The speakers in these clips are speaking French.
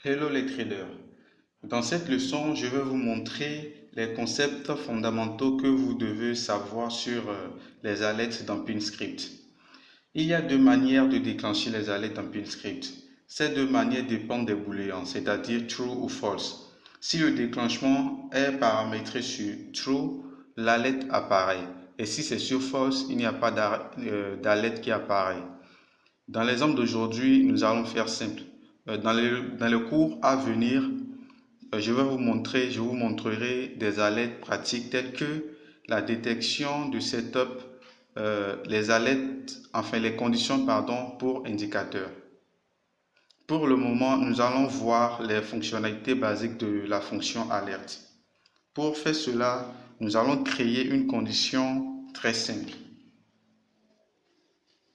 Hello les traders. Dans cette leçon, je vais vous montrer les concepts fondamentaux que vous devez savoir sur les alertes dans PinScript. Il y a deux manières de déclencher les alertes dans PinScript. Ces deux manières dépendent des booléens, c'est-à-dire true ou false. Si le déclenchement est paramétré sur true, l'alerte apparaît. Et si c'est sur false, il n'y a pas d'alerte qui apparaît. Dans l'exemple d'aujourd'hui, nous allons faire simple. Dans le cours à venir, je vous montrerai des alertes pratiques telles que la détection de setup, les alertes, enfin les conditions pardon, pour indicateurs. Pour le moment, nous allons voir les fonctionnalités basiques de la fonction alerte. Pour faire cela, nous allons créer une condition très simple.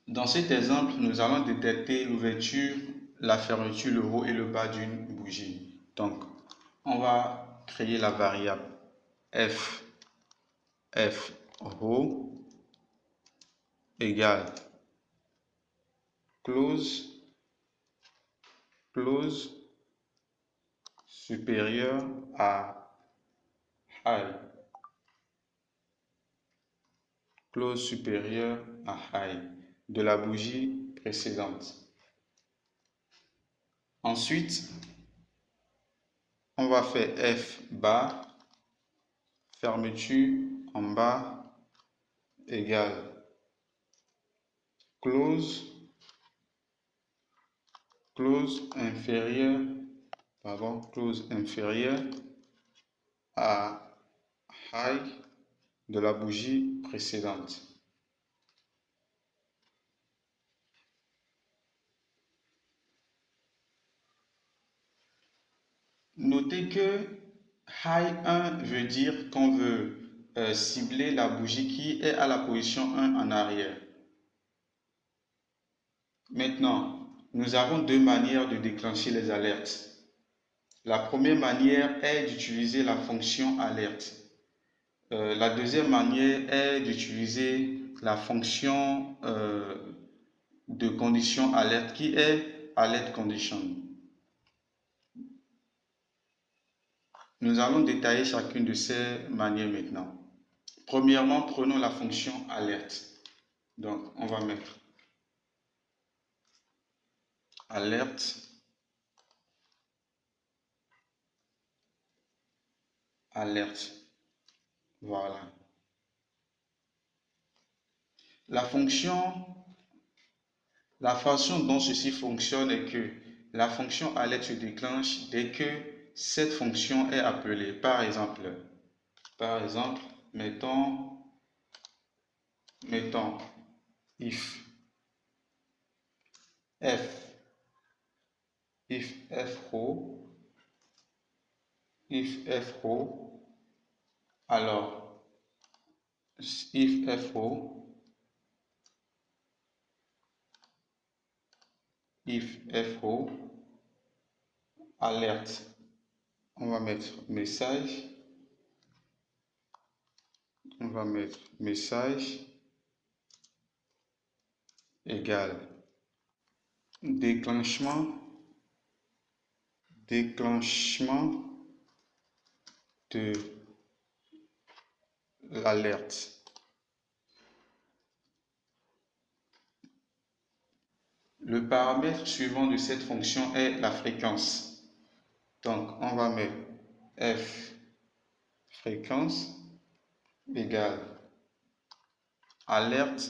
Dans cet exemple, nous allons détecter l'ouverture, la fermeture, le haut et le bas d'une bougie. Donc, on va créer la variable f haut égale close supérieur à high. Close supérieur à high de la bougie précédente. Ensuite, on va faire f bas, fermeture en bas égale close inférieur à high de la bougie précédente. Notez que high 1 veut dire qu'on veut cibler la bougie qui est à la position 1 en arrière. Maintenant, nous avons deux manières de déclencher les alertes. La première manière est d'utiliser la fonction alerte. La deuxième manière est d'utiliser la fonction de condition alerte qui est alert condition. Nous allons détailler chacune de ces manières maintenant. Premièrement, prenons la fonction alerte. Donc, on va mettre alerte Voilà. La façon dont ceci fonctionne est que la fonction alerte se déclenche dès que cette fonction est appelée. Par exemple, mettons if f row, alors if row alerte, on va mettre message égal déclenchement de l'alerte. Le paramètre suivant de cette fonction est la fréquence. Donc, on va mettre f fréquence égale alerte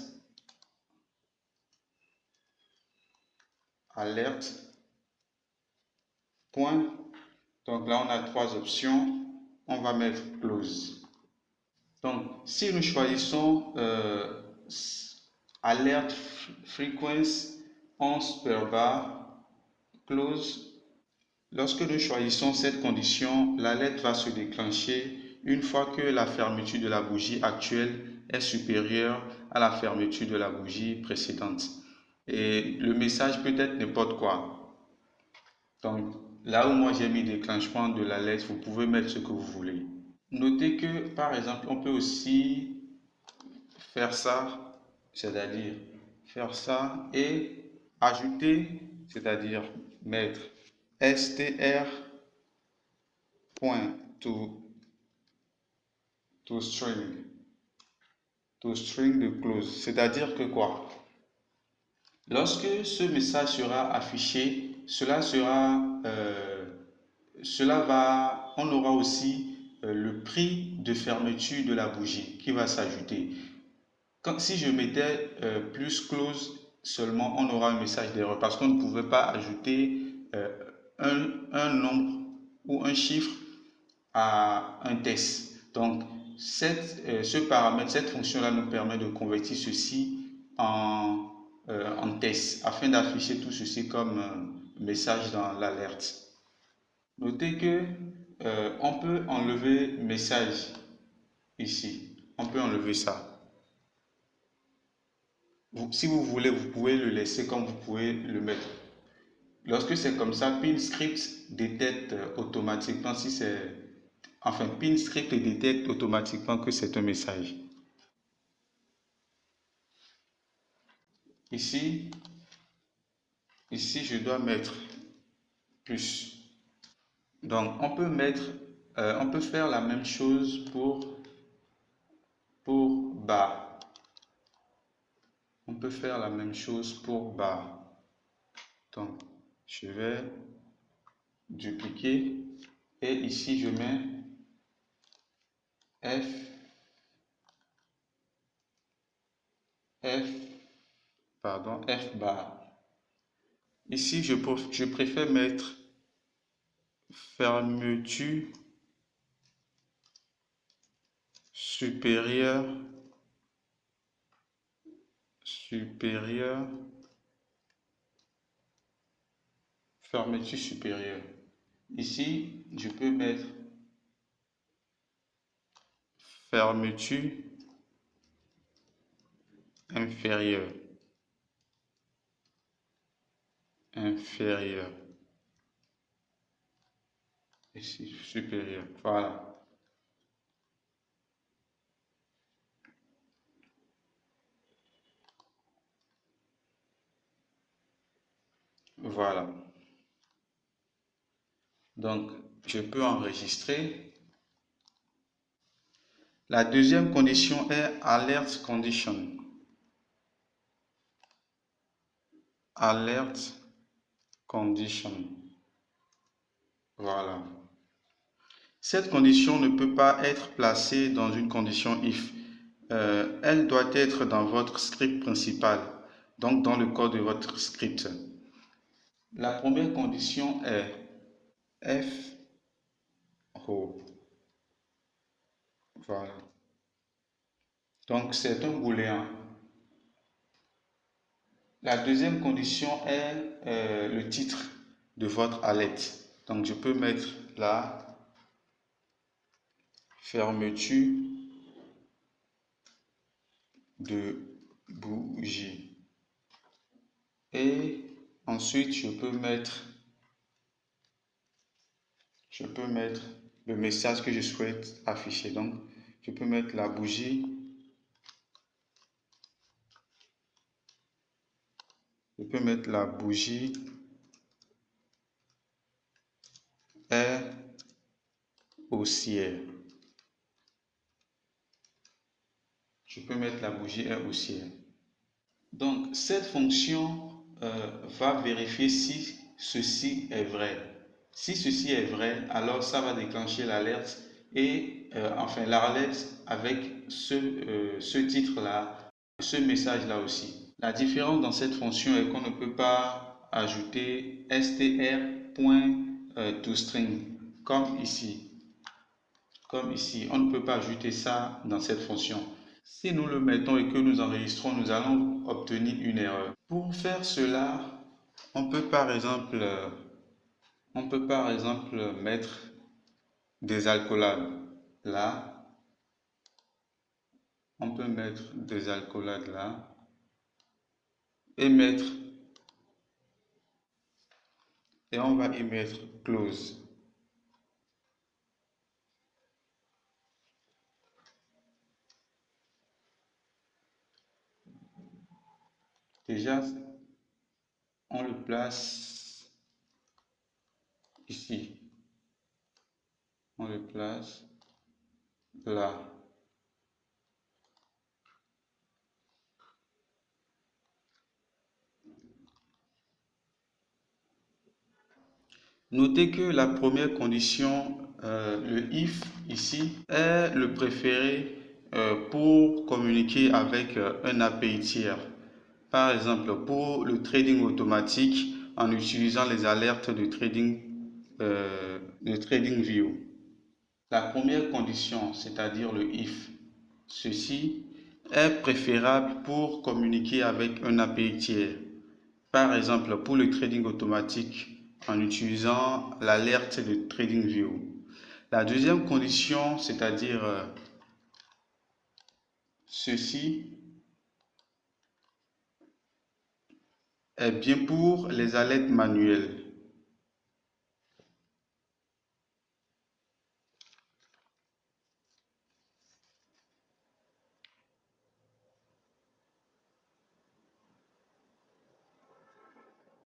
point. Donc là, on a trois options. On va mettre close. Donc, si nous choisissons alert frequency 11 per bar close, lorsque nous choisissons cette condition, l'alerte va se déclencher une fois que la fermeture de la bougie actuelle est supérieure à la fermeture de la bougie précédente. Et le message peut être n'importe quoi. Donc, là où moi j'ai mis déclenchement de l'alerte, vous pouvez mettre ce que vous voulez. Notez que, par exemple, on peut aussi faire ça, c'est-à-dire faire ça et ajouter, c'est-à-dire mettre str.toString, toString de close. C'est-à-dire que quoi? Lorsque ce message sera affiché, on aura aussi le prix de fermeture de la bougie qui va s'ajouter. Si je mettais plus close seulement, on aura un message d'erreur parce qu'on ne pouvait pas ajouter euh, un nombre ou un chiffre à un test. Donc, ce paramètre, cette fonction-là nous permet de convertir ceci en test afin d'afficher tout ceci comme message dans l'alerte. Notez que on peut enlever message ici. On peut enlever ça. Si vous voulez, vous pouvez le laisser comme vous pouvez le mettre. Lorsque c'est comme ça, PinScript détecte automatiquement si c'est... Enfin, PinScript détecte automatiquement que c'est un message. Ici, je dois mettre plus. Donc, on peut faire la même chose pour bas. On peut faire la même chose pour bas. Donc, je vais dupliquer et ici je mets F bar. Ici, je préfère mettre fermeture supérieure fermeture supérieure. Ici, je peux mettre fermeture inférieure. Ici, supérieure. Voilà. Voilà. Donc, je peux enregistrer. La deuxième condition est alert condition. Alert condition. Voilà. Cette condition ne peut pas être placée dans une condition if. Elle doit être dans votre script principal, donc dans le code de votre script. La première condition est f row. Voilà. Donc c'est un booléen. La deuxième condition est le titre de votre alerte. Donc je peux mettre là fermeture de bougie. Et ensuite je peux mettre le message que je souhaite afficher. Donc je peux mettre la bougie. Je peux mettre la bougie est haussière. Je peux mettre la bougie est haussière. Donc, cette fonction va vérifier si ceci est vrai. Si ceci est vrai, alors ça va déclencher l'alerte et enfin l'alerte avec ce titre-là, ce message-là aussi. La différence dans cette fonction est qu'on ne peut pas ajouter str.toString comme ici. Comme ici, on ne peut pas ajouter ça dans cette fonction. Si nous le mettons et que nous enregistrons, nous allons obtenir une erreur. Pour faire cela, on peut par exemple mettre des alcoolades là. On peut mettre des alcoolades là et on va y mettre close. Déjà, on le place ici. On le place là. Notez que la première condition, le if ici, est le préféré pour communiquer avec un API tiers. Par exemple, pour le trading automatique en utilisant les alertes de TradingView. La première condition, c'est-à-dire le if, ceci est préférable pour communiquer avec un API tiers. Par exemple, pour le trading automatique en utilisant l'alerte de TradingView. La deuxième condition, c'est-à-dire ceci, est bien pour les alertes manuelles.